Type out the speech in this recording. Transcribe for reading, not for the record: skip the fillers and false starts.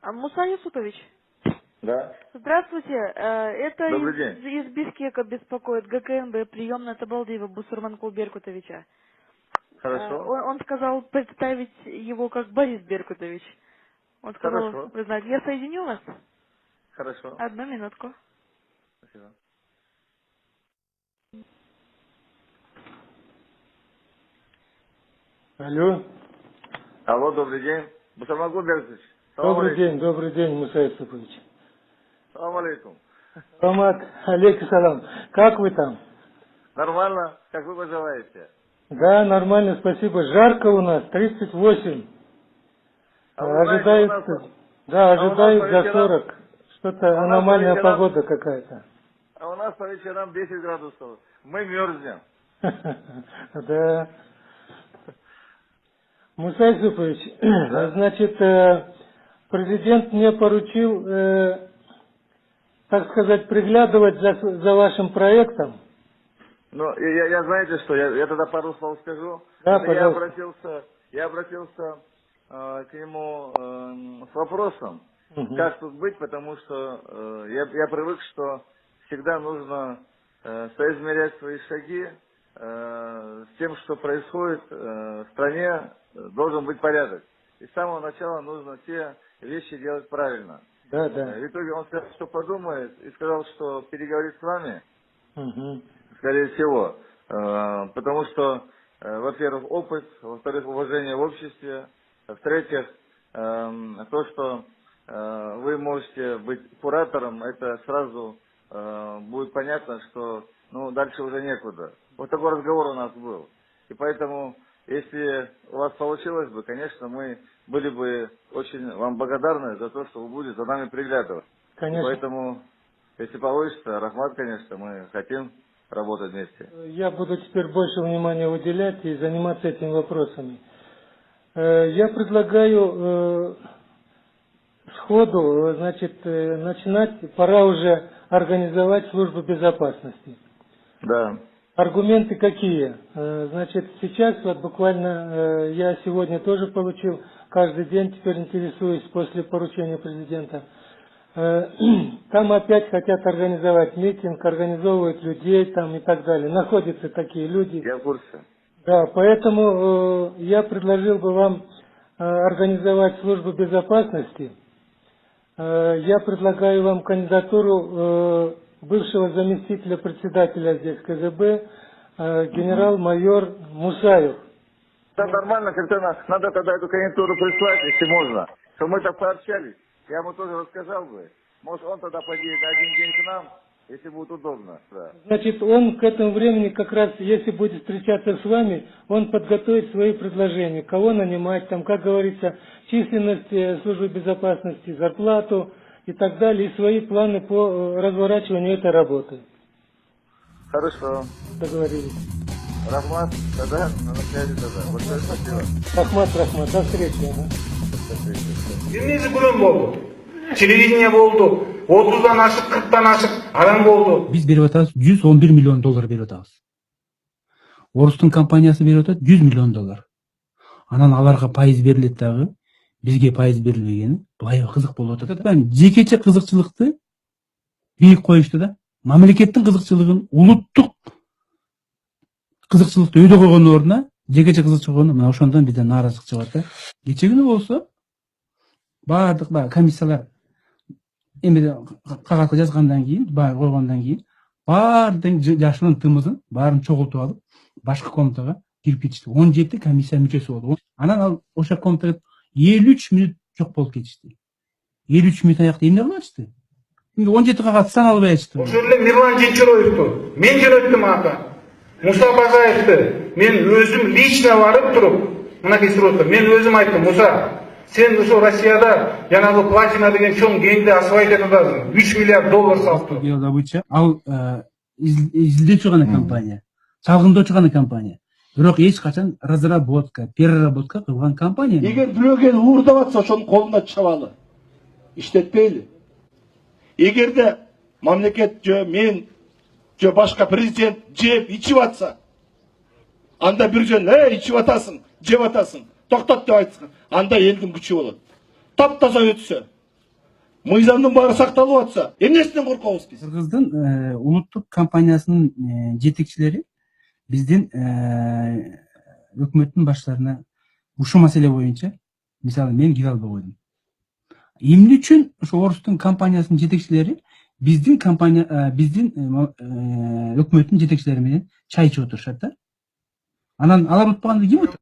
Муса Юсупович, Да. здравствуйте. Это Добрый день. из Бишкека беспокоит ГКНБ, приемная Табалдиева Бусурманкул Беркутовича. Хорошо. Он сказал представить его как Борис Беркутович. Он сказал, Хорошо. вы знаете, я соединю вас? Хорошо. Одну минутку. Спасибо. Алло. Алло, добрый день. Бусурманкул Беркутович. Салам Добрый день, Муса Юсупович. Салам алейкум. Саламат, алейкум салам. Как вы там? Нормально. Как вы поживаете? Да, нормально, спасибо. Жарко у нас, 38. А вы знаете, ожидают по за вечерам- 40. Что-то аномальная погода какая-то. А у нас по вечерам 10 градусов. Мы мерзнем. Да. Муса Юсупович, Да. значит, президент мне поручил, так сказать, приглядывать за вашим проектом. Ну, я знаете что, я тогда пару слов скажу. Да, Это пожалуйста. я обратился к нему с вопросом, Мгм. как тут быть, потому что я привык, что всегда нужно соизмерять свои шаги с тем, что происходит в стране, должен быть порядок. И с самого начала нужно все вещи делать правильно. Да. В итоге он сказал, что подумает, и сказал, что переговорит с вами, Мгм. скорее всего, потому что, во-первых, опыт, во-вторых, уважение в обществе, в-третьих, то, что вы можете быть куратором, это сразу будет понятно, что дальше уже некуда. Вот такой разговор у нас был. И поэтому, если у вас получилось бы, конечно, мы были бы очень вам благодарны за то, что вы будете за нами приглядывать. Конечно. И поэтому, если получится, Рахмат, конечно, мы хотим работать вместе. Я буду теперь больше внимания уделять и заниматься этими вопросами. Я предлагаю сходу, значит, начинать, пора уже организовать службу безопасности. Да. Аргументы какие? Значит, сейчас вот буквально я сегодня тоже получил, каждый день теперь интересуюсь после поручения президента. Там опять хотят организовать митинг, организовывают людей там и так далее. Находятся такие люди. Я в курсе. Да, поэтому я предложил бы вам организовать службу безопасности. Я предлагаю вам кандидатуру бывшего заместителя председателя здесь КГБ, генерал-майор Мусаев. Да, нормально, когда надо тогда эту кандидатуру прислать, если можно. Что мы так пообщались, я ему тоже рассказал бы. Может, он тогда подъедет на один день к нам, если будет удобно. Да. Значит, он к этому времени как раз, если будет встречаться с вами, он подготовит свои предложения, кого нанимать, там, как говорится, численность службы безопасности, зарплату и так далее, и свои планы по разворачиванию этой работы. Хорошо. Договорились. Рахмат, тогда на связи тогда. Большое спасибо. Рахмат, до встречи. Ага. Эмнеси күнөм болду. Телевидение болду. 30'dan ашык, 40'dan ашык адам болду. Биз берип атабыз $111 миллион берип атабыз. Орустун компаниясы берип атат $100 миллион. Анан аларга пайыз берилет дагы, бизге пайыз берилбегени былай кызык болуп атат. Жекече кызыкчылыкты бийик коюшту да. Мамлекеттин кызыкчылыгын, улуттук кызыкчылыкты өйдө койгон ордуна жекече кызыкчылык койгондо мына ошондон бизде нааразычылык чыгат да. Кече күнү болсо баардык комиссиялар эми кагазга жазгандан кийин, баягы койгондон кийин баардык жашынын тымызын баарын чогултуп алып, башкы комнатага кирип кетишти. 17 комиссия мүчөсү болду. Анан ал ошо комнатага 53 мүнөт жок болуп кетишти. 53 мүнөт аякта эмне кылып атышты? 17 кагаз сан албай атышты. Ошол эле Мирлан Жечероевду мен жөнөттүм ага. Муса Бажаевди мен өзүм лично барып туруп, мынакей суротто мен өзүм айттым, Муса, сен ошо Россияда жанагы платина деген чоң генди асфальт этип атасың. $3 миллиард салыптыр. Добыча ал изилдөөчү гана компания, чалгындоочу гана компания. Бирок эч качан разработка, переработка кылган компания. Эгер бирөө келип уурдап атса, ошонун колунда чабалы. Иштетпейли. Эгерде мамлекет мен башка президент жеп ичип атса, анда бир жөн ичип атасың, жеп атасың, токтот деп айтсын. Анда элдин күчү болот. Таптаза өтсө, мыйзамдын баары сакталып атса, эмнесинен коркобуз биз? Кыргыздын улуттук компаниясынын жетекчилери биздин өкмөттүн баштарына ушул маселе боюнча, мисалы мен кире албай койдум. Эмне үчүн ошо орустун компаниясынын жетекчилери биздин өкмөттүн жетекчилери менен чай ичип отурушат да? Анан алар утпаганда ким отурат?